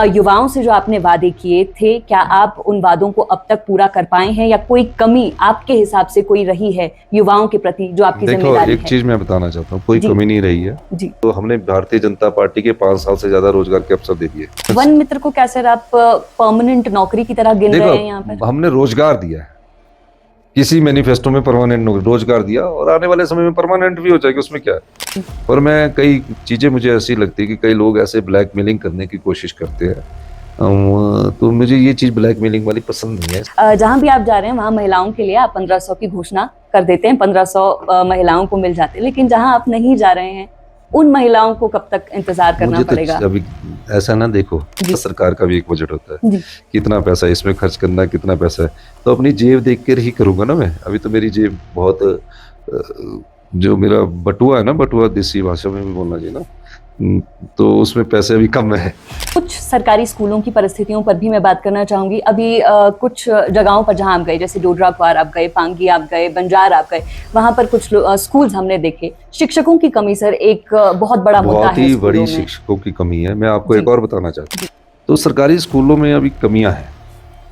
युवाओं से जो आपने वादे किए थे, क्या आप उन वादों को अब तक पूरा कर पाए हैं या कोई कमी आपके हिसाब से कोई रही है युवाओं के प्रति जो आपकी जिम्मेदारी है? एक चीज मैं बताना चाहता हूँ, कोई जी। कमी नहीं रही है। जी। तो हमने भारतीय जनता पार्टी के 5 साल से ज्यादा रोजगार के अवसर दे दिए। वन मित्र को क्या सर आप परमानेंट नौकरी की तरह गिन रहे हैं यहाँ पर? हमने रोजगार दिया है, किसी मैनिफेस्टो में परमानेंट रोजगार दिया और आने वाले समय में परमानेंट भी हो जाएगा, उसमें क्या है। और मैं कई चीजें मुझे ऐसी लगती है कि कई लोग ऐसे ब्लैकमेलिंग करने की कोशिश करते हैं, तो मुझे ये चीज ब्लैकमेलिंग वाली पसंद नहीं है। जहां भी आप जा रहे हैं वहां महिलाओं के लिए आप 1500 की घोषणा कर देते हैं, 1500 महिलाओं को मिल जाते हैं, लेकिन जहां आप नहीं जा रहे हैं उन महिलाओं को कब तक इंतजार करना पड़ेगा? अभी ऐसा ना देखो, सरकार का भी एक बजट होता है, कितना पैसा इसमें खर्च करना है, कितना पैसा है, तो अपनी जेब देख कर ही करूंगा ना मैं। अभी तो मेरी जेब बहुत, जो मेरा बटुआ है ना, बटुआ देसी भाषा में भी बोलना चाहिए ना, तो उसमें पैसे अभी कम है। कुछ सरकारी स्कूलों की परिस्थितियों पर भी मैं बात करना चाहूंगी। अभी कुछ जगहों पर जहां आप गए, जैसे डोडरा-क्वार आप गए, पांगी आप गए, बंजार आप गए, वहां पर कुछ स्कूल्स हमने देखे। शिक्षकों की कमी सर एक बहुत बड़ा मुद्दा है। बहुत ही बड़ी शिक्षकों की कमी है। मैं आपको एक और बताना चाहता हूँ, तो सरकारी स्कूलों में अभी कमियां हैं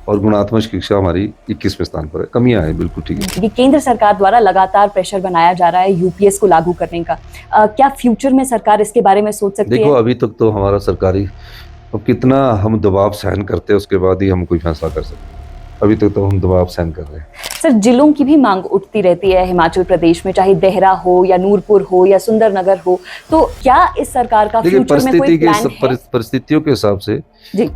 और गुणात्मक शिक्षा हमारी 21वें स्थान पर है। कमियां हैं, बिल्कुल ठीक है। केंद्र सरकार द्वारा लगातार प्रेशर बनाया जा रहा है यूपीएस को लागू करने का। क्या फ्यूचर में सरकार इसके बारे में सोच सकती है? देखो, अभी तक तो हमारा सरकारी, अब कितना हम दबाव सहन करते हैं उसके बाद ही हम कोई फैसला कर सकते हैं। अभी तक तो हम दबाव सहन कर रहे हैं। सर, जिलों की भी मांग उठती रहती है हिमाचल प्रदेश में, चाहे देहरा हो या नूरपुर हो या सुंदरनगर हो, तो क्या इस सरकार का फ्यूचर में कोई प्लान है? परिस्थितियों के हिसाब से जी।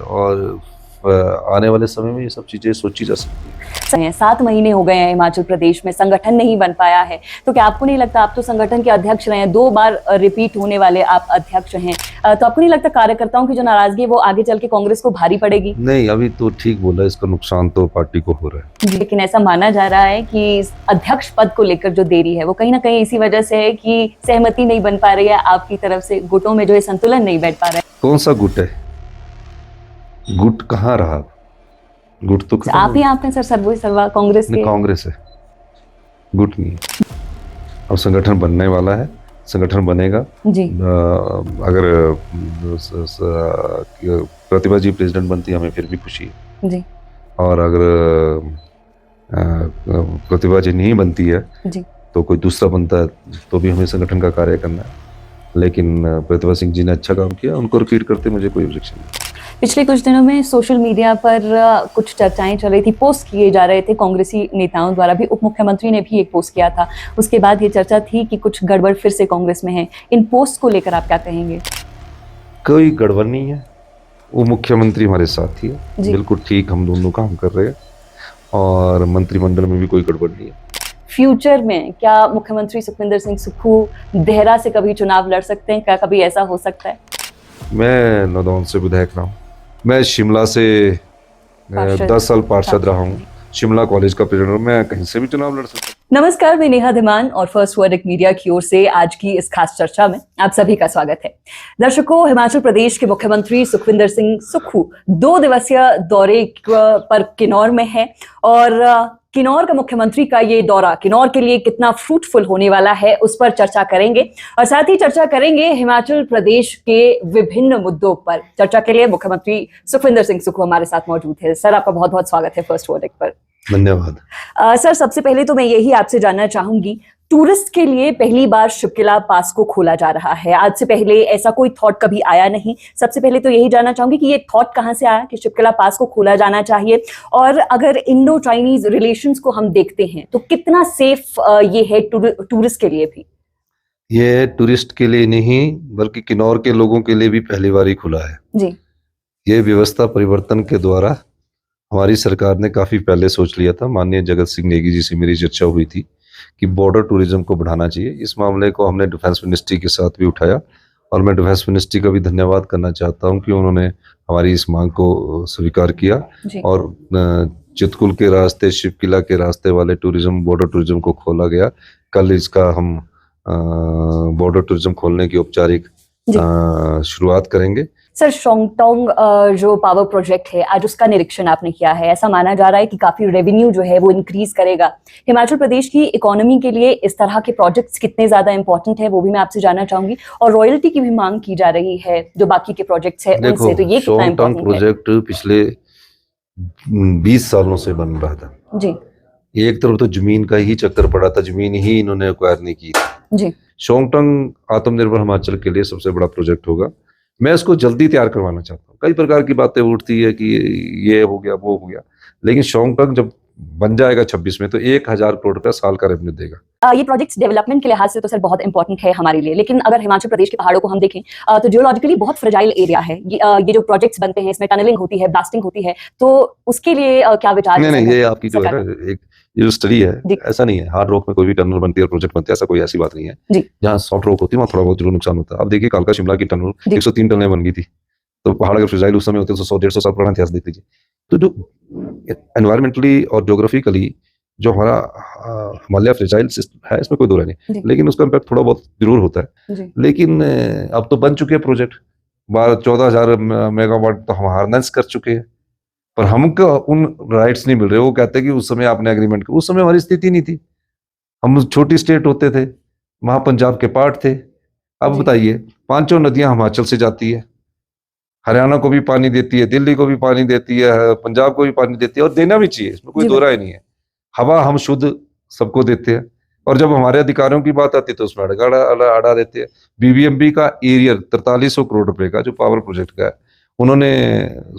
और आने वाले समय में ये सब चीजें सोची जा सकती है। 7 महीने हो गए हैं हिमाचल प्रदेश में, संगठन नहीं बन पाया है, तो क्या आपको नहीं लगता, आप तो संगठन के अध्यक्ष रहे हैं, 2 बार रिपीट होने वाले आप अध्यक्ष हैं, तो आपको नहीं लगता कार्यकर्ताओं की जो नाराजगी है वो आगे चल के कांग्रेस को भारी पड़ेगी? नहीं, अभी तो ठीक बोला, इसका नुकसान तो पार्टी को हो रहा है। लेकिन ऐसा माना जा रहा है कि अध्यक्ष पद को लेकर जो देरी है वो कहीं ना कहीं इसी वजह से है कि सहमति नहीं बन पा रही है आपकी तरफ से, गुटों में जो है संतुलन नहीं बैठ पा रहा है। कौन सा गुट है? गुट कहाँ रहा? गुट तो आप ही आप हैं सर, सर्वा कांग्रेस के। कांग्रेस है, गुट नहीं है। अब संगठन बनने वाला है, संगठन बनेगा जी। अगर प्रतिभा जी प्रेसिडेंट बनती है हमें फिर भी खुशी है जी। और अगर प्रतिभा जी नहीं बनती है जी, तो कोई दूसरा बनता है तो भी हमें संगठन का कार्य करना है। लेकिन प्रतिभा सिंह जी ने अच्छा काम किया, उनको रिपीट करते मुझे कोई ऑब्जेक्शन नहीं। पिछले कुछ दिनों में सोशल मीडिया पर कुछ चर्चाएं चल रही थी, पोस्ट किए जा रहे थे कांग्रेसी नेताओं द्वारा भी, उप मुख्यमंत्री ने भी एक पोस्ट किया था, उसके बाद ये चर्चा थी कि कुछ गड़बड़ फिर से कांग्रेस में है। इन पोस्ट को लेकर आप क्या कहेंगे? कोई गड़बड़ नहीं है, वो मुख्यमंत्री हमारे साथ ही है, बिल्कुल ठीक, हम दोनों काम कर रहे हैं और मंत्रिमंडल में भी कोई गड़बड़ नहीं है। फ्यूचर में क्या मुख्यमंत्री सुखविंदर सिंह सुक्खू देहरा से कभी चुनाव लड़ सकते हैं? क्या कभी ऐसा हो सकता है? मैं नौदौन से विधायक रहा हूँ, मैं शिमला से 10 साल पार्षद रहा हूँ, शिमला कॉलेज का प्रेसिडेंट हूँ, मैं कहीं से भी चुनाव लड़ सकता हूँ। नमस्कार, मैं नेहा धीमान और फर्स्ट वर्डिक मीडिया की ओर से आज की इस खास चर्चा में आप सभी का स्वागत है। दर्शकों, हिमाचल प्रदेश के मुख्यमंत्री सुखविंदर सिंह सुक्खू 2 दिवसीय दौरे पर किन्नौर में है और किन्नौर का मुख्यमंत्री का ये दौरा किन्नौर के लिए कितना फ्रूटफुल होने वाला है उस पर चर्चा करेंगे और साथ ही चर्चा करेंगे हिमाचल प्रदेश के विभिन्न मुद्दों पर। चर्चा के लिए मुख्यमंत्री सुखविंदर सिंह सुक्खू हमारे साथ मौजूद है। सर, आपका बहुत बहुत स्वागत है फर्स्ट वर्डिक पर। धन्यवाद। सर, सबसे पहले तो मैं यही आपसे जानना चाहूंगी, टूरिस्ट के लिए पहली बार शिपकिला पास को खोला जा रहा है, आज से पहले ऐसा कोई थॉट कभी आया नहीं। सबसे पहले तो यही जानना चाहूंगी कि ये थॉट कहां से आया कि शिपकिला पास को खोला जाना चाहिए, और अगर इंडो चाइनीज रिलेशंस को हम देखते हैं तो कितना सेफ ये है टूरिस्ट के लिए भी? ये टूरिस्ट के लिए नहीं बल्कि किन्नौर के लोगों के लिए भी पहली बार ही खुला है जी। ये व्यवस्था परिवर्तन के द्वारा हमारी सरकार ने काफी पहले सोच लिया था। माननीय जगत सिंह नेगी जी से मेरी चर्चा हुई थी कि बॉर्डर टूरिज्म को बढ़ाना चाहिए। इस मामले को हमने डिफेंस मिनिस्ट्री के साथ भी उठाया और मैं डिफेंस मिनिस्ट्री का भी धन्यवाद करना चाहता हूं कि उन्होंने हमारी इस मांग को स्वीकार किया और चितकुल के रास्ते, शिपकिला के रास्ते वाले टूरिज्म, बॉर्डर टूरिज्म को खोला गया। कल इसका हम बॉर्डर टूरिज्म खोलने की औपचारिक शुरुआत करेंगे सर, शोंगटोंग जो पावर प्रोजेक्ट है, आज उसका निरीक्षण आपने किया है। ऐसा माना जा रहा है कि काफी रेवेन्यू जो है वो इंक्रीज करेगा। हिमाचल प्रदेश की इकोनॉमी के लिए इस तरह के प्रोजेक्ट्स कितने ज्यादा इंपॉर्टेंट है, वो भी मैं आपसे जानना चाहूंगी। और रॉयल्टी की भी मांग की जा रही है जो बाकी के प्रोजेक्ट्स है देखो, उनसे, तो ये कितना शोंगटोंग इंपॉर्टेंट है? प्रोजेक्ट पिछले 20 सालों से बन रहा था जी एक तरफ तो जमीन का ही चक्कर पड़ा था, जमीन ही इन्होंने एक्वायर नहीं की थी। जी शोंगटोंग आत्मनिर्भर हिमाचल के लिए सबसे बड़ा प्रोजेक्ट होगा। मैं इसको जल्दी तैयार करवाना चाहता हूँ। कई प्रकार की बातें उठती है कि ये हो गया वो हो गया, लेकिन शोंगटोंग जब बन जाएगा 26 में तो 1000 करोड़ रुपया साल का रेवेन्यू देगा। ये प्रोजेक्ट्स डेवलपमेंट के लिहाज से तो सर बहुत इंपॉर्टेंट है हमारे लिए, लेकिन अगर हिमाचल प्रदेश के पहाड़ों को हम देखें तो जियोलॉजिकली बहुत फ्रेजाइल एरिया है। ये जो प्रोजेक्ट्स बनते हैं इसमें टनलिंग होती है, ब्लास्टिंग होती है, तो उसके लिए क्या विचार है नहीं, सर? ये आपकी जो है ना, एक ये जो स्टडी है, जी। ऐसा नहीं है हार्ड रॉक में कोई भी टनल बनती है और प्रोजेक्ट बनते हैं, ऐसा कोई ऐसी बात नहीं है। जी। जहाँ सॉफ्ट रॉक होती है वहाँ थोड़ा बहुत जरूर नुकसान होता है। अब देखिए कालका शिमला की टनल जी। 103 टनलें बन गई थी, तो पहाड़ अगर फ्रेजाइल उस समय होते तो 100-150 साल पुराना इतिहास देख लीजिए। तो जो एनवायरमेंटली और ज्योग्राफिकली जो हमारा हिमालय फ्रेजाइल है, इसमें कोई दो राय नहीं, लेकिन उसका इम्पैक्ट थोड़ा बहुत जरूर होता है। जी। लेकिन अब तो बन चुके हैं प्रोजेक्ट, 14,000 मेगावाट तो हम हार्नेस कर चुके हैं, पर हमको उन राइट्स नहीं मिल रहे। वो कहते हैं कि उस समय आपने एग्रीमेंट किया, उस समय हमारी स्थिति नहीं थी, हम छोटी स्टेट होते थे, वहां पंजाब के पार्ट थे। अब जी। बताइए, 5 नदियां हिमाचल से जाती है, हरियाणा को भी पानी देती है, दिल्ली को भी पानी देती है, पंजाब को भी पानी देती है, और देना भी चाहिए, इसमें कोई जी, दो राय नहीं है। हवा हम शुद्ध सबको देते हैं, और जब हमारे अधिकारों की बात आती है तो उसमें अड़ा देते हैं। बीबीएमबी का एरियर 4300 करोड़ रुपए का जो पावर प्रोजेक्ट का है, उन्होंने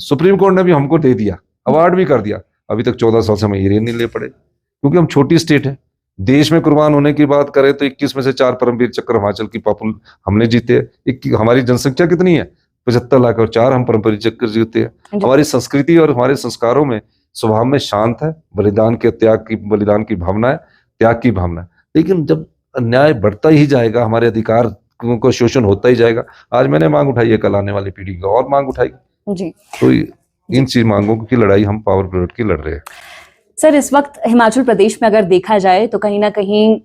सुप्रीम कोर्ट ने भी हमको दे दिया, अवार्ड भी कर दिया। अभी तक 14 साल से हमें एरियर नहीं ले पड़े, क्योंकि हम छोटी स्टेट है। देश में कुर्बान होने की बात करें तो 21 में से 4 परमवीर चक्र हिमाचल की पॉपुल हमने जीते हैं। हमारी जनसंख्या कितनी है? 75 लाख, और 4 हम परमवीर चक्र जीते हैं। हमारी संस्कृति और हमारे संस्कारों में, स्वभाव में शांत है, बलिदान की भावना है, त्याग की भावना है। लेकिन जब अन्याय बढ़ता ही जाएगा, हमारे अधिकार को शोषण होता ही जाएगा। आज मैंने मांग उठाई है, कल आने वाली पीढ़ी को और मांग उठाएगी। जी। तो इन चीज मांगों की लड़ाई हम पावर ग्रिड की लड़ रहे हैं। सर, इस वक्त हिमाचल प्रदेश में अगर देखा जाए तो कहीं ना कहीं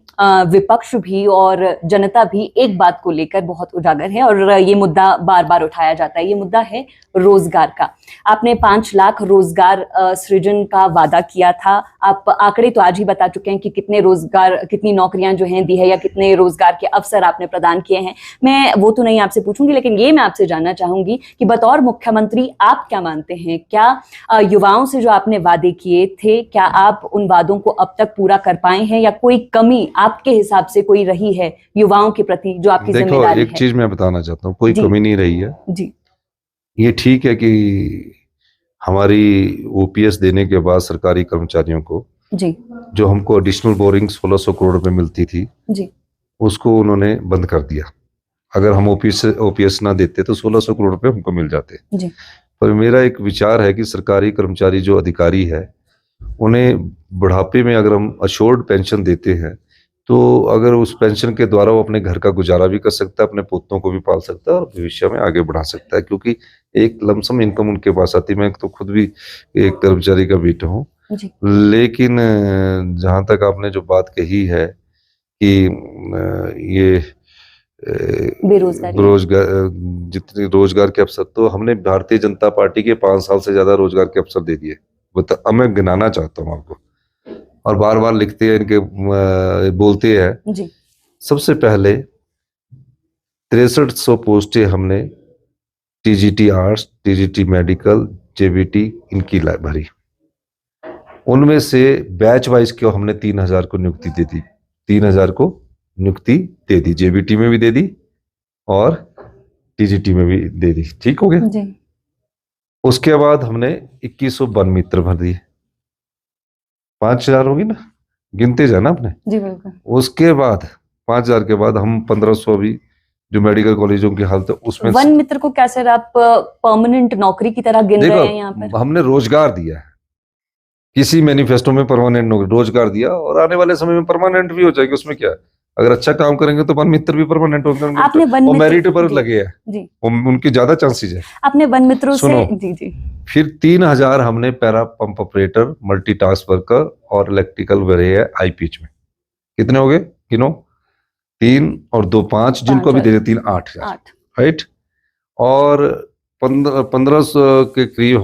विपक्ष भी और जनता भी एक बात को लेकर बहुत उजागर है, और ये मुद्दा बार बार उठाया जाता है। ये मुद्दा है रोजगार का। आपने 5 लाख रोजगार सृजन का वादा किया था। आप आंकड़े तो आज ही बता चुके हैं कि कितने रोजगार, कितनी नौकरियां जो हैं दी है, या कितने रोजगार के अवसर आपने प्रदान किए हैं। मैं वो तो नहीं आपसे पूछूंगी, लेकिन ये मैं आपसे जानना चाहूंगी कि बतौर मुख्यमंत्री आप क्या मानते हैं, क्या युवाओं से जो आपने वादे किए थे, क्या आप उन वादों को अब तक पूरा कर पाए हैं, या कोई कमी आपके हिसाब से कोई रही है युवाओं के प्रति जो आपकी जिम्मेदारी है? एक चीज मैं बताना चाहता हूँ, कोई कमी नहीं रही है जी। ये ठीक है कि हमारी ओपीएस देने के बाद सरकारी कर्मचारियों को जी, जो हमको एडिशनल बोरिंग 1600 करोड़ रुपए मिलती थी जी, उसको उन्होंने बंद कर दिया। अगर हम ओपीएस ना देते तो 1600 करोड़ रुपए हमको मिल जाते। जी। पर मेरा एक विचार है कि सरकारी कर्मचारी जो अधिकारी है, उन्हें बुढ़ापे में अगर हम अश्योर्ड पेंशन देते हैं, तो अगर उस पेंशन के द्वारा वो अपने घर का गुजारा भी कर सकता है, अपने पोतों को भी पाल सकता है और भविष्य में आगे बढ़ा सकता है, क्योंकि एक लमसम इनकम उनके पास आती है। मैं तो खुद भी एक कर्मचारी का बेटा हूँ। लेकिन जहाँ तक आपने जो बात कही है कि ये रोजगार, जितने रोजगार के अवसर, तो हमने भारतीय जनता पार्टी के 5 साल से ज्यादा रोजगार के अवसर दे दिए। अब मैं गिनाना चाहता हूँ आपको, और बार बार लिखते हैं इनके, बोलते हैं जी। सबसे पहले 6300 पोस्टें हमने TGT arts, TGT medical, JBT इनकी भरी। उनमें से बैच वाइज क्यों हमने 3000 को नियुक्ति दे दी, 3000 को नियुक्ति दे दी, जेबीटी में भी दे दी और टीजीटी में भी दे दी। ठीक हो गया जी। उसके बाद हमने 2100 वन मित्र भर दिए, 5000 होगी ना, गिनते जाना आपने जी। बिल्कुल। उसके बाद 5000 के बाद हम 1500 भी जो मेडिकल कॉलेजों की हालत है उसमें। वन मित्र को क्या सर आप परमानेंट नौकरी की तरह गिन रहे हैं यहाँ पर? हमने रोजगार दिया है, किसी मैनिफेस्टो में परमानेंट रोजगार दिया, और आने वाले समय में परमानेंट भी हो जाएगी। उसमें क्या है, अगर अच्छा काम करेंगे तो वन मित्र भी परमानेंट होंगे। आपने वन मित्र मेरिट पर लगे हैं, उनकी ज्यादा चांसेस है। आपने वन मित्रों से जी। फिर 3000 हमने para pump operator, multitask worker और इलेक्ट्रिकल भरे है आईपीएच में। कितने हो गए गिनो? 3 और 2 5, जिनको भी दे 3 8 राइट। और 1500 के करीब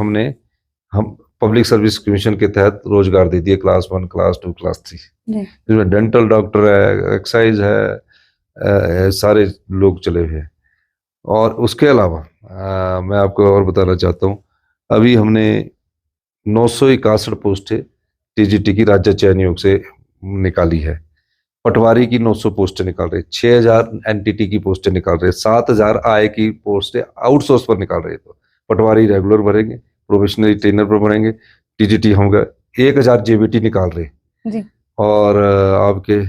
हम पब्लिक सर्विस कमीशन के तहत रोजगार दे दिए, क्लास 1, क्लास 2, क्लास 3, जिसमें डेंटल डॉक्टर है, एक्साइज है, सारे लोग चले हुए हैं। और उसके अलावा मैं आपको और बताना चाहता हूँ, अभी हमने 961 पोस्टें टीजीटी की राज्य चयन आयोग से निकाली है। पटवारी की 900 पोस्टें निकाल रहे, 6000 एनटीटी की पोस्टें निकाल रहे, 7000 आय की पोस्टें आउटसोर्स पर निकाल रहे। तो पटवारी रेगुलर भरेंगे, प्रोफेशनली ट्रेनर पर भरेंगे, टीजीटी होगा, 1000 जेबीटी निकाल रहे जी। और आपके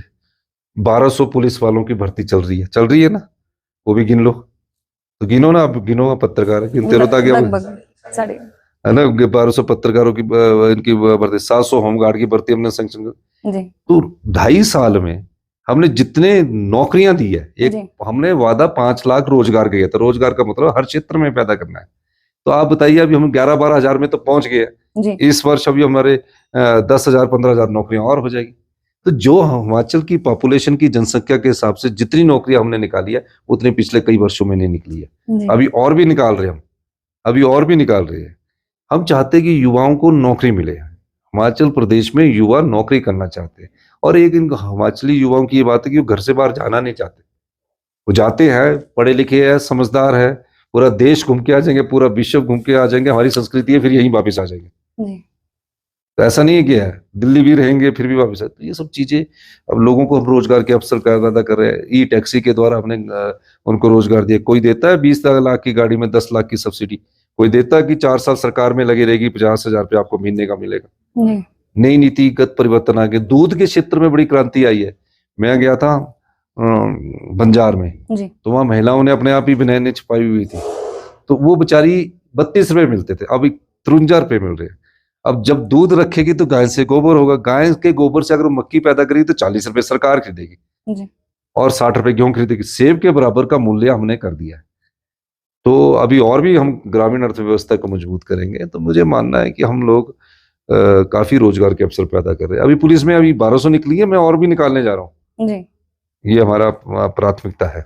1200 पुलिस वालों की भर्ती चल रही है ना, वो भी गिन लो। तो गिनो ना, आप गिनो, पत्रकार गिनते रहो ताकि है ना, 1200 पत्रकारों की इनकी भर्ती, 700 होमगार्ड की भर्ती हमने सैंक्शन कर। तो 2.5 साल में हमने जितने नौकरियां दी है, हमने वादा 5 लाख रोजगार का किया था। रोजगार का मतलब हर क्षेत्र में पैदा करना है। तो आप बताइए, अभी हम 11-12 हजार में तो पहुंच गए। इस वर्ष अभी हमारे 10,000 15,000 नौकरियां और हो जाएगी। तो जो हिमाचल की पॉपुलेशन की जनसंख्या के हिसाब से जितनी नौकरियां हमने निकाली है, उतनी पिछले कई वर्षों में नहीं निकली है। अभी और भी निकाल रहे हैं हम। हम चाहते हैं कि युवाओं को नौकरी मिले। हिमाचल प्रदेश में युवा नौकरी करना चाहते हैं, और एक इन हिमाचली युवाओं की ये बात है कि वो घर से बाहर जाना नहीं चाहते। वो जाते हैं, पढ़े लिखे हैं, समझदार है, पूरा देश घूम के आ जाएंगे, पूरा विश्व घूम के आ जाएंगे, हमारी संस्कृति है, फिर यहीं वापस आ जाएंगे। तो ऐसा नहीं है कि है दिल्ली भी रहेंगे फिर भी वापस आए। तो ये सब चीजें अब लोगों को हम रोजगार के अवसर पैदा कर रहे हैं। ई टैक्सी के द्वारा हमने उनको रोजगार दिया। कोई देता है 20 लाख की गाड़ी में 10 लाख की सब्सिडी, कोई देता है कि 4 साल सरकार में लगी रहेगी, 50,000 रुपये आपको महीने का मिलेगा। नई नीतिगत परिवर्तन आ गए। दूध के क्षेत्र में बड़ी क्रांति आई है। मैं गया था बंजार में, तो वहां महिलाओं ने अपने आप ही बनैने छुपाई हुई थी, तो वो बेचारी 32 रुपए मिलते थे, अभी 53 रुपए मिल रहे हैं। अब जब दूध रखेगी तो गाय से गोबर होगा, गाय के गोबर से अगर मक्की पैदा करेगी तो 40 रुपए सरकार खरीदेगी और 60 रुपए गेहूं खरीदेगी। सेब के बराबर का मूल्य हमने कर दिया है। तो अभी और भी हम ग्रामीण अर्थव्यवस्था को मजबूत करेंगे। तो मुझे मानना है कि हम लोग काफी रोजगार के अवसर पैदा कर रहे हैं। अभी पुलिस में अभी 1200 निकली है, मैं और भी निकालने जा रहा हूँ। ये हमारा प्राथमिकता है।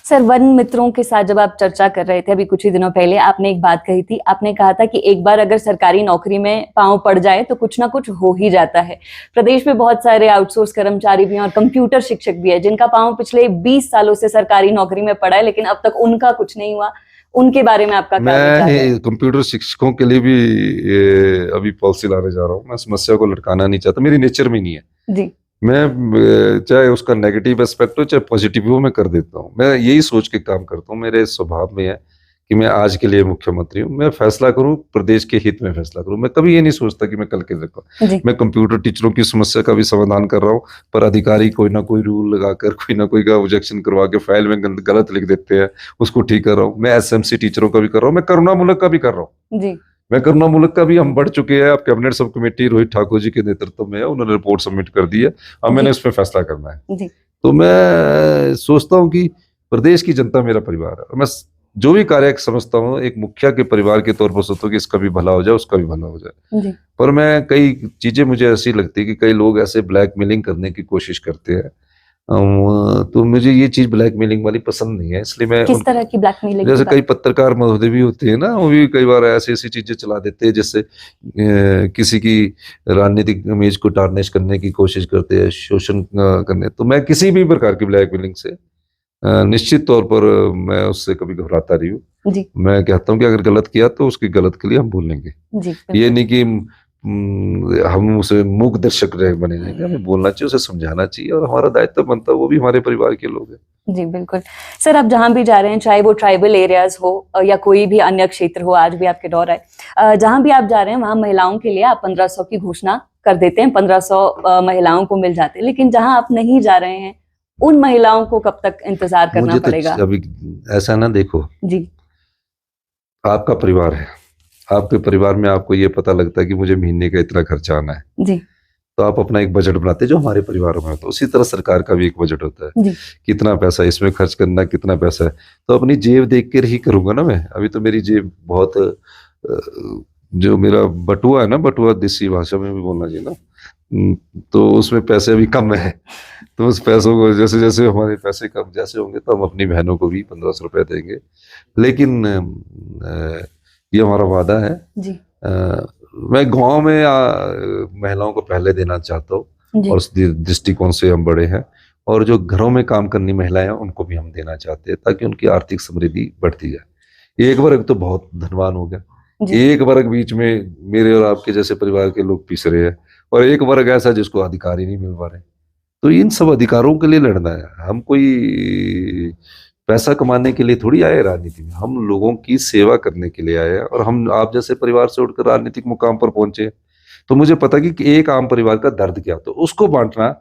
सर, वन मित्रों के साथ जब आप चर्चा कर रहे थे अभी कुछ ही दिनों पहले, आपने एक बात कही थी। आपने कहा था कि एक बार अगर सरकारी नौकरी में पांव पड़ जाए तो कुछ ना कुछ हो ही जाता है। प्रदेश में बहुत सारे आउटसोर्स कर्मचारी भी हैं और कंप्यूटर शिक्षक भी है जिनका पांव पिछले 20 सालों से सरकारी नौकरी में पड़ा है, लेकिन अब तक उनका कुछ नहीं हुआ। उनके बारे में आपका क्या विचार है? मैं कंप्यूटर शिक्षकों के लिए भी अभी पॉलिसी लाने जा रहा हूँ। मैं समस्या को लटकाना नहीं चाहता, मेरी नेचर में नहीं है जी। मैं चाहे उसका नेगेटिव एस्पेक्ट हो चाहे पॉजिटिव हो, मैं कर देता हूँ। मैं यही सोच के काम करता हूँ। मेरे स्वभाव में है कि मैं आज के लिए मुख्यमंत्री हूँ, मैं फैसला करूँ, प्रदेश के हित में फैसला करूँ। मैं कभी ये नहीं सोचता कि मैं कल के देखूँ। मैं कंप्यूटर टीचरों की समस्या का भी समाधान कर रहा हूँ, पर अधिकारी कोई ना कोई रूल लगाकर कोई ना कोई का ऑब्जेक्शन करवा के फाइल में गलत लिख देते हैं, उसको ठीक कर रहा हूँ। मैं एसएमसी टीचरों का भी कर रहा हूँ, मैं करुणामूलक का भी कर रहा हूँ। मैं करुणामूलक का भी हम बढ़ चुके हैं। अब cabinet sub committee Rohit Thakur ji के नेतृत्व में है, उन्होंने रिपोर्ट सबमिट कर दी है। अब मैंने उस पर फैसला करना है। तो मैं सोचता हूँ कि प्रदेश की जनता मेरा परिवार है। मैं जो भी कार्य समझता हूँ एक मुखिया के परिवार के तौर पर सोचता हूँ कि इसका भी भला हो जाए, उसका भी भला हो जाए। पर मैं कई चीजें मुझे ऐसी लगती है कि कई लोग ऐसे ब्लैकमेलिंग करने की कोशिश करते हैं, तो मुझे ये चीज ब्लैकमेलिंग वाली पसंद नहीं है। इसलिए मैं किस तरह की ब्लैकमेलिंग? जैसे कई पत्रकार महोदय भी होते हैं ना, वो भी कई बार ऐसी चीजें चला देते हैं जिससे किसी की राजनीतिक इमेज को टारनिश करने की कोशिश करते हैं, शोषण करने। तो मैं किसी भी प्रकार की ब्लैकमेलिंग से निश्चित तौर पर मैं उससे कभी घबराता नहीं हूँ। मैं कहता हूँ कि अगर गलत किया तो उसकी गलत के लिए हम बोलेंगे। ये नहीं कि हम उसे मूक दर्शक बने रहेंगे। हमें बोलना चाहिए, उसे समझाना चाहिए, और हमारा दायित्व बनता है, वो भी हमारे परिवार के लोग हैं। जी बिल्कुल। सर, आप जहां भी जा रहे हैं, चाहे वो ट्राइबल एरियाज हो या कोई भी अन्य क्षेत्र हो, आज भी आपके दौर है, जहां भी आप जा रहे हैं वहां महिलाओं के लिए आप 1500 की घोषणा कर देते हैं, 1500 महिलाओं को मिल जाते हैं। लेकिन जहां आप नहीं जा रहे हैं उन महिलाओं को कब तक इंतजार करना पड़ेगा? अभी ऐसा ना देखो जी, आपका परिवार है, आपके परिवार में आपको ये पता लगता है कि मुझे महीने का इतना खर्चा आना है जी, तो आप अपना एक बजट बनाते हैं जो हमारे परिवार में होता है। उसी तरह सरकार का भी एक बजट होता है जी, कितना पैसा इसमें खर्च करना, कितना पैसा है। तो अपनी जेब देख कर ही करूंगा ना मैं। अभी तो मेरी जेब बहुत, जो मेरा बटुआ है ना, बटुआ देसी भाषा में भी बोलना चाहिए ना, तो उसमें पैसे अभी कम है, तो उस पैसों को जैसे जैसे हमारे पैसे कम जैसे होंगे तो हम अपनी बहनों को भी 1500 रुपये देंगे। लेकिन ये हमारा वादा है। जी मैं गांव में महिलाओं को पहले देना चाहता हूँ जी और उस दृष्टिकोण से हम बड़े हैं। और जो घरों में काम करनी महिलाएं हैं उनको भी हम देना चाहते हैं ताकि उनकी आर्थिक समृद्धि बढ़ती जाए। एक वर्ग तो बहुत धनवान हो गया, जी एक वर्ग बीच में मेरे और आपके जैसे परिवार के लोग पिस रहे हैं, और एक वर्ग ऐसा जिसको अधिकार ही नहीं मिल पा रहे। तो इन सब अधिकारों के लिए लड़ना है। हम कोई पैसा कमाने के लिए थोड़ी आए राजनीति में, हम लोगों की सेवा करने के लिए आए हैं। और हम आप जैसे परिवार से उठकर राजनीतिक मुकाम पर पहुंचे, तो मुझे पता कि एक आम परिवार का दर्द क्या, तो उसको बांटना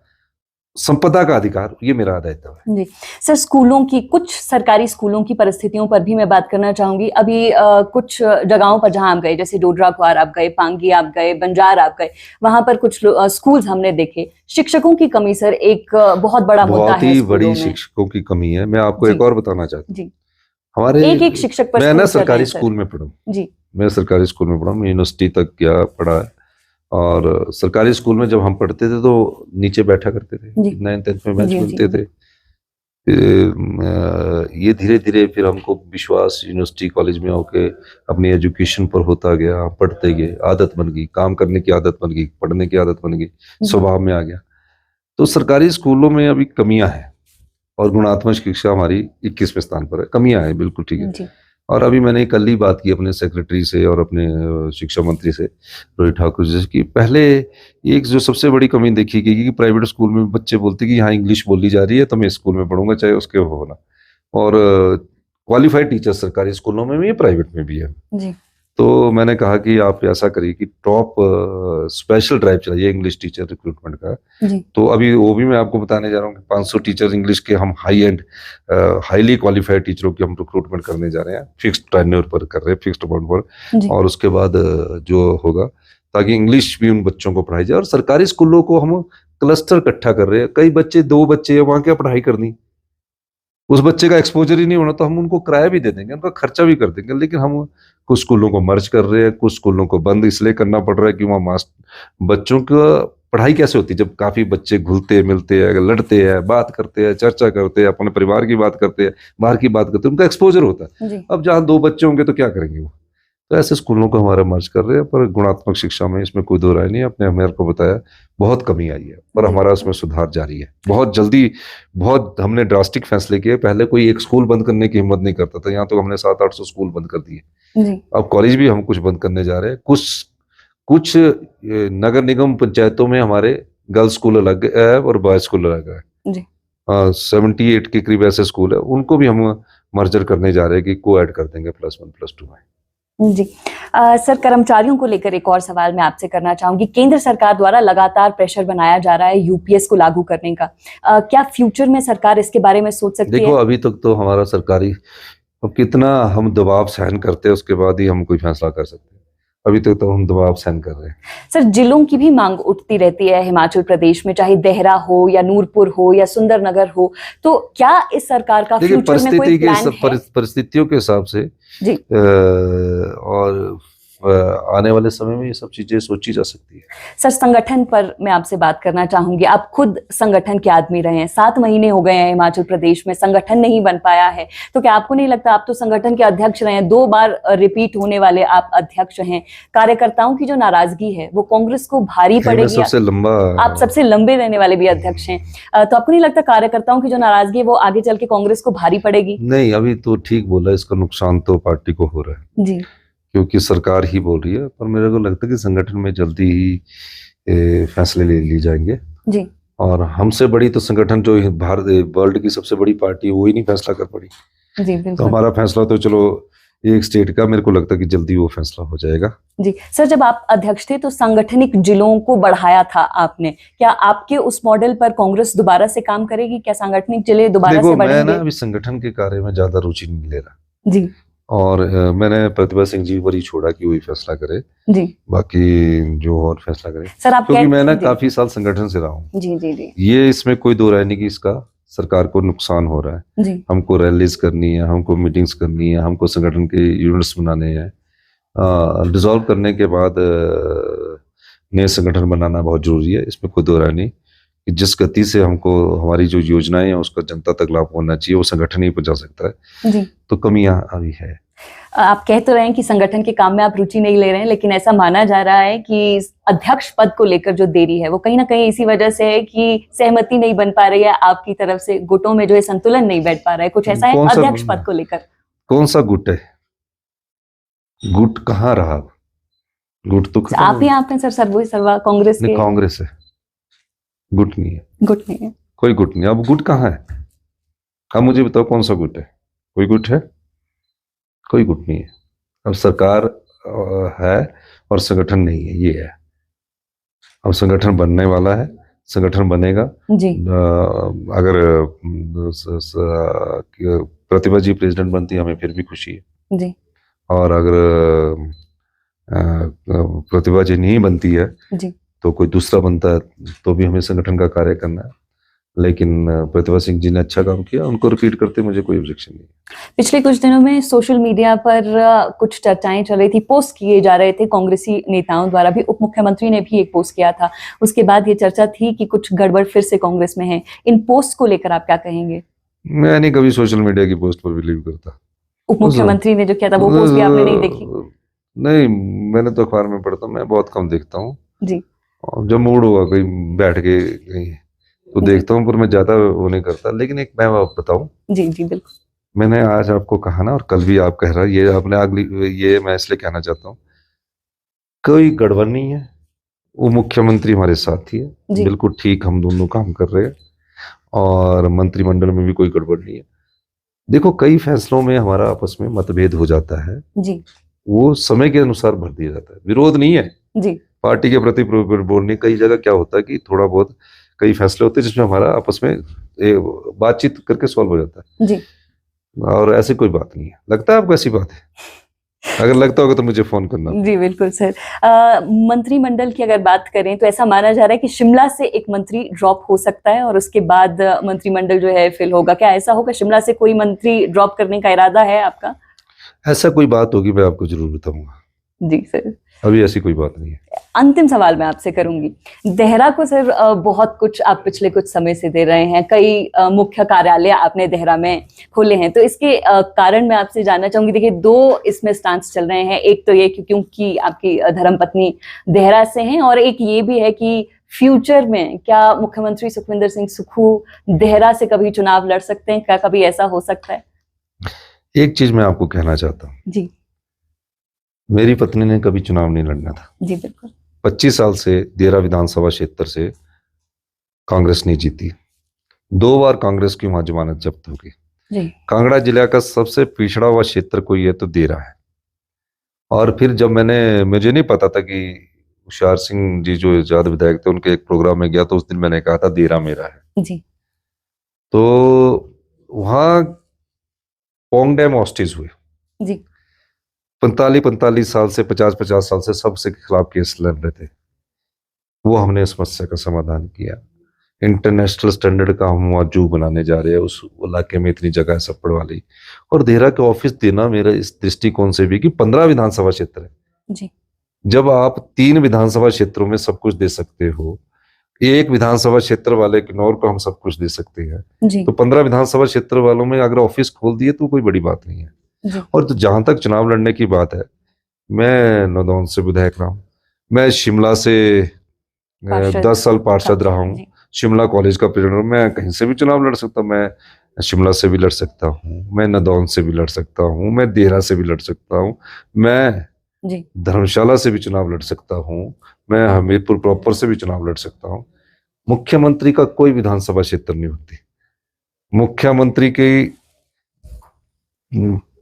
संपदा का अधिकार, ये मेरा दायित्व है। जी सर, स्कूलों की, कुछ सरकारी स्कूलों की परिस्थितियों पर भी मैं बात करना चाहूंगी। अभी कुछ जगहों पर जहां आप गए, जैसे डोडरा क्वार आप गए, पांगी आप गए, बंजार आप गए, वहां पर कुछ स्कूल्स हमने देखे। शिक्षकों की कमी सर एक बहुत बड़ा मुद्दा बहुत है ही स्कूलों बड़ी में। शिक्षकों की कमी है। मैं आपको जी एक और बताना चाहता हूँ। जी हमारे एक शिक्षक पर मैं ना स्कूल चल रहे सरकारी हैं सर। स्कूल में पढ़ा, जी मैं सरकारी स्कूल में पढ़ा, मैं यूनिवर्सिटी तक गया पढ़ा है। और सरकारी स्कूल में जब हम पढ़ते थे तो नीचे बैठा करते थे, जी 9th 10th में बेंच जी मिलते जी थे। ये धीरे धीरे फिर हमको विश्वास यूनिवर्सिटी कॉलेज में होके अपनी एजुकेशन पर होता गया, पढ़ते गए, आदत बन गई, काम करने की आदत बन गई, पढ़ने की आदत बन गई, स्वभाव में आ गया। तो सरकारी स्कूलों में अभी कमियां हैं और गुणात्मक शिक्षा हमारी 21वें स्थान पर है। कमियां हैं, बिल्कुल ठीक है। जी और अभी मैंने कल ही बात की अपने सेक्रेटरी से और अपने शिक्षा मंत्री से, रोहित ठाकुर जी से, कि पहले एक जो सबसे बड़ी कमी देखी गई कि प्राइवेट स्कूल में बच्चे बोलते कि यहाँ इंग्लिश बोली जा रही है तो मैं स्कूल में पढ़ूंगा चाहे उसके वो होना। और क्वालिफाइड टीचर सरकारी स्कूलों में भी है, प्राइवेट में भी है। जी तो मैंने कहा कि आप ऐसा करिए कि टॉप स्पेशल ड्राइव चलाइए इंग्लिश टीचर रिक्रूटमेंट का। जी तो अभी वो भी मैं आपको बताने जा रहा हूँ कि 500 टीचर इंग्लिश के हम हाई एंड हाईली क्वालिफाइड टीचरों की हम रिक्रूटमेंट करने जा रहे हैं, फिक्स्ड टेन्योर पर कर रहे हैं, फिक्स्ड अमाउंट पर। जी और उसके बाद जो होगा ताकि इंग्लिश भी उन बच्चों को पढ़ाई जाए। और सरकारी स्कूलों को हम क्लस्टर इकट्ठा कर रहे हैं, कई बच्चे, 2 बच्चे, वहां क्या पढ़ाई करनी, उस बच्चे का एक्सपोजर ही नहीं होना, तो हम उनको किराया भी दे देंगे, उनका खर्चा भी कर देंगे। लेकिन हम कुछ स्कूलों को मर्ज कर रहे हैं, कुछ स्कूलों को बंद इसलिए करना पड़ रहा है कि वहाँ बच्चों का पढ़ाई कैसे होती है जब काफी बच्चे घुलते मिलते हैं, लड़ते हैं, बात करते हैं, चर्चा करते हैं, अपने परिवार की बात करते हैं, बाहर की बात करते हैं, उनका एक्सपोजर होता है। जी अब जहाँ 2 बच्चे होंगे तो क्या करेंगे वो। तो ऐसे स्कूलों को हमारा मर्ज कर रहे हैं। पर गुणात्मक शिक्षा में इसमें कोई दो राय नहीं है, अपने मेयर को बताया बहुत कमी आई है, पर जी। हमारा उसमें सुधार जारी है। बहुत जल्दी बहुत हमने ड्रास्टिक फैसले किए। पहले कोई एक स्कूल बंद करने की हिम्मत नहीं करता था, यहाँ तो हमने 700-800 स्कूल बंद कर दिए। जी अब कॉलेज भी हम कुछ बंद करने जा रहे हैं। कुछ नगर निगम पंचायतों में हमारे गर्ल्स स्कूल अलग है और बॉयज स्कूल अलग है। जी 78 के करीब ऐसे स्कूल है, उनको भी हम मर्जर करने जा रहे हैं कि को ऐड कर देंगे +1 +2 में। जी सर, कर्मचारियों को लेकर एक और सवाल मैं आपसे करना चाहूंगी। केंद्र सरकार द्वारा लगातार प्रेशर बनाया जा रहा है यूपीएस को लागू करने का। क्या फ्यूचर में सरकार इसके बारे में सोच सकती देखो, है? अभी तक तो हमारा सरकारी, अब कितना हम दबाव सहन करते हैं उसके बाद ही हम कोई फैसला कर सकते हैं। अभी तक तो हम दबाव सहन कर रहे हैं। सर, जिलों की भी मांग उठती रहती है हिमाचल प्रदेश में, चाहे देहरा हो या नूरपुर हो या सुंदरनगर हो। तो क्या इस सरकार का देखिए, फ्यूचर में कोई प्लान है? परिस्थितियों के हिसाब से जी और आने वाले समय में ये सब चीजें सोची जा सकती है। सर, संगठन पर मैं आपसे बात करना चाहूंगी। आप खुद संगठन के आदमी रहे हैं, 7 महीने हो गए हैं हिमाचल प्रदेश में, संगठन नहीं बन पाया है। तो क्या आपको नहीं लगता, आप तो संगठन के अध्यक्ष रहे हैं, 2 बार रिपीट होने वाले आप अध्यक्ष हैं, कार्यकर्ताओं की जो नाराजगी है वो कांग्रेस को भारी मैं पड़ेगी? सबसे लंबा, आप सबसे लंबे रहने वाले भी अध्यक्ष हैं, तो आपको नहीं लगता कार्यकर्ताओं की जो नाराजगी है वो आगे चल के कांग्रेस को भारी पड़ेगी? नहीं, अभी तो ठीक बोला, इसका नुकसान तो पार्टी को हो रहा है जी क्योंकि सरकार ही बोल रही है। पर मेरे को लगता है कि संगठन में जल्दी ही फैसले ले लिए जाएंगे। जी और हमसे बड़ी तो संगठन जो भारत वर्ल्ड की सबसे बड़ी पार्टी है वो ही नहीं फैसला कर पड़ी। जी तो बिल्कुल। हमारा फैसला तो चलो एक स्टेट का, मेरे को लगता है कि जल्दी वो फैसला हो जाएगा। जी सर, जब आप अध्यक्ष थे तो सांगठनिक जिलों को बढ़ाया था आपने। क्या आपके उस मॉडल पर कांग्रेस दोबारा से काम करेगी? क्या सांगठनिक जिले दोबारा देखो, से मैं बढ़ेंगे? ना अभी संगठन के कार्य में ज्यादा रुचि नहीं ले रहा। जी और मैंने प्रतिभा सिंह जी पर ही छोड़ा कि वही फैसला करे, जी बाकी जो और फैसला करे। सर, आप क्योंकि मैं ना जी काफी साल संगठन से रहा हूँ। जी जी जी ये इसमें कोई दो राय नहीं कि इसका सरकार को नुकसान हो रहा है। जी हमको रैलीज करनी है, हमको मीटिंग्स करनी है, हमको संगठन के यूनिट्स बनाने हैं। डिसॉल्व करने के बाद नए संगठन बनाना बहुत जरूरी है, इसमें कोई दो राय नहीं कि जिस गति से हमको हमारी जो योजनाएं हैं उसका जनता तक लाभ होना चाहिए, वो संगठन ही पहुंचा सकता है। जी, तो कमियां अभी है। आप कह तो रहे हैं कि संगठन के काम में आप रुचि नहीं ले रहे हैं, लेकिन ऐसा माना जा रहा है कि अध्यक्ष पद को लेकर जो देरी है वो कहीं ना कहीं इसी वजह से है कि सहमति नहीं बन पा रही है आपकी तरफ से, गुटों में जो है संतुलन नहीं बैठ पा रहा है, कुछ ऐसा है अध्यक्ष पद को लेकर? कौन सा गुट है? गुट कहाँ रहा? गुट तो आप ही आप हैं सर, सर्वा कांग्रेस के। कांग्रेस है, गुट नहीं है। गुट नहीं है, कोई गुट नहीं। अब गुट कहाँ है? अब मुझे बताओ कौन सा गुट है? कोई गुट है? कोई गुट नहीं है। अब सरकार है और संगठन नहीं है, ये है। अब संगठन बनने वाला है, संगठन बनेगा जी। अगर प्रतिभा जी प्रेसिडेंट बनती है हमें फिर भी खुशी है जी। और अगर प्रतिभा जी नहीं बनती है जी। तो कोई दूसरा बनता है तो भी हमें संगठन का कार्य करना है। लेकिन प्रतिभा सिंह जी ने अच्छा काम किया, उनको रिपीट करते मुझे कोई ऑब्जेक्शन नहीं। पिछले कुछ दिनों में सोशल मीडिया पर कुछ चर्चाएं चल रही थी, पोस्ट किए जा रहे थे कांग्रेसी नेताओं द्वारा भी, उप मुख्यमंत्री ने भी एक पोस्ट किया था, उसके बाद ये चर्चा थी कि कुछ गड़बड़ फिर से कांग्रेस में है। इन पोस्ट को लेकर आप क्या कहेंगे? मैं नहीं कभी सोशल मीडिया की पोस्ट पर बिलीव करता। उप मुख्यमंत्री ने जो किया था वो पोस्ट भी आपने नहीं देखी? नहीं, मैंने तो अखबार में पढ़ता हूँ, मैं बहुत कम देखता हूँ जी। और जब मूड होगा कहीं बैठ के कहीं तो देखता हूँ, पर मैं ज्यादा वो नहीं करता। लेकिन एक मैं बताऊं, जी जी बिल्कुल। मैंने आज आपको कहा ना और कल भी आप कह रहा, ये आपने अगली, ये मैं इसलिए कहना चाहता हूँ, कोई गड़बड़ नहीं है। वो मुख्यमंत्री हमारे साथ ही है, बिल्कुल ठीक, हम दोनों काम कर रहे हैं और मंत्रिमंडल में भी कोई गड़बड़ नहीं है। देखो, कई फैसलों में हमारा आपस में मतभेद हो जाता है जी। वो समय के अनुसार भर दिया जाता है, विरोध नहीं है जी। पार्टी के प्रति बोलने। कई जगह क्या होता है कि थोड़ा बहुत कई फैसले होते हैं जिसमें हमारा आपस में बातचीत करके सॉल्व हो जाता है जी। और ऐसी कोई बात नहीं है। लगता है आपको ऐसी बात है? अगर लगता होगा तो मुझे फोन करना। जी बिल्कुल सर। मंत्रिमंडल की अगर बात करें तो ऐसा माना जा रहा है कि शिमला से एक मंत्री ड्रॉप हो सकता है और उसके बाद मंत्रिमंडल जो है फिल होगा। क्या ऐसा होगा? शिमला से कोई मंत्री ड्रॉप करने का इरादा है आपका? ऐसा कोई बात होगी मैं आपको जरूर बताऊंगा। जी सर। अभी ऐसी कोई बात नहीं है। अंतिम सवाल मैं आपसे करूंगी, देहरा को सर बहुत कुछ आप पिछले कुछ समय से दे रहे हैं, कई मुख्य कार्यालय आपने देहरा में खोले हैं, तो इसके कारण मैं आपसे जानना चाहूंगी। देखिए, दो इसमें स्टांस चल रहे हैं, एक तो ये क्योंकि आपकी धर्मपत्नी देहरा से हैं और एक ये भी है कि फ्यूचर में क्या मुख्यमंत्री सुखविंदर सिंह सुक्खू देहरा से कभी चुनाव लड़ सकते हैं? क्या कभी ऐसा हो सकता है? एक चीज मैं आपको कहना चाहता हूँ जी। मेरी पत्नी ने कभी चुनाव नहीं लड़ना था। जी बिल्कुल। 25 साल से देहरा विधानसभा क्षेत्र से कांग्रेस नहीं जीती। 2 बार कांग्रेस की वहां जमानत जब्त हो गई। कांगड़ा जिला का सबसे पिछड़ा हुआ क्षेत्र कोई है तो देहरा है। और फिर जब मुझे नहीं पता था कि होशियार सिंह जी जो आजाद विधायक थे, उनके एक प्रोग्राम में गया तो उस दिन मैंने कहा था देहरा मेरा है। जी। तो वहां पोंग डैम हॉस्टेज हुए। जी। 45 साल से 50 साल से सबसे खिलाफ केस लड़ रहे थे। वो हमने समस्या का समाधान किया। इंटरनेशनल स्टैंडर्ड का हम वहाँ जू बनाने जा रहे हैं, उस इलाके में इतनी जगह है सप्पड़ वाली। और देहरा के ऑफिस देना मेरा इस दृष्टिकोण से भी कि 15 विधानसभा क्षेत्र है। जी। जब आप 3 विधानसभा क्षेत्रों में सब कुछ दे सकते हो, एक विधानसभा क्षेत्र वाले किन्नौर को हम सब कुछ दे सकते हैं, तो 15 विधानसभा क्षेत्र वालों में अगर ऑफिस खोल दिए तो कोई बड़ी बात नहीं है। और तो जहां तक चुनाव लड़ने की बात है, मैं नौदौन से विधायक रहा हूँ, मैं शिमला से 10 साल पार्षद रहा हूँ, शिमला कॉलेज का प्रेसिडेंट, मैं कहीं से भी चुनाव लड़ सकता हूँ। मैं शिमला से भी लड़ सकता हूँ, मैं नदौन से भी लड़ सकता हूँ, मैं देहरा से भी लड़ सकता हूँ, मैं धर्मशाला से भी चुनाव लड़ सकता हूँ, मैं हमीरपुर प्रॉपर से भी चुनाव लड़ सकता हूँ। मुख्यमंत्री का कोई विधानसभा क्षेत्र नहीं होती। मुख्यमंत्री की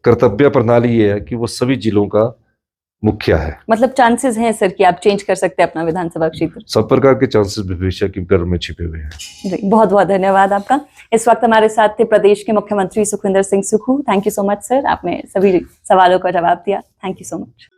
कर्तव्य प्रणाली ये है कि वो सभी जिलों का मुखिया है। मतलब चांसेस हैं सर कि आप चेंज कर सकते हैं अपना विधानसभा क्षेत्र? सब प्रकार के चांसेस भविष्य की गर्भ में छिपे हुए हैं। जी, बहुत बहुत धन्यवाद आपका। इस वक्त हमारे साथ थे प्रदेश के मुख्यमंत्री Sukhvinder Singh Sukhu. Thank you so much sir, आपने सभी सवालों का जवाब दिया। Thank you so much.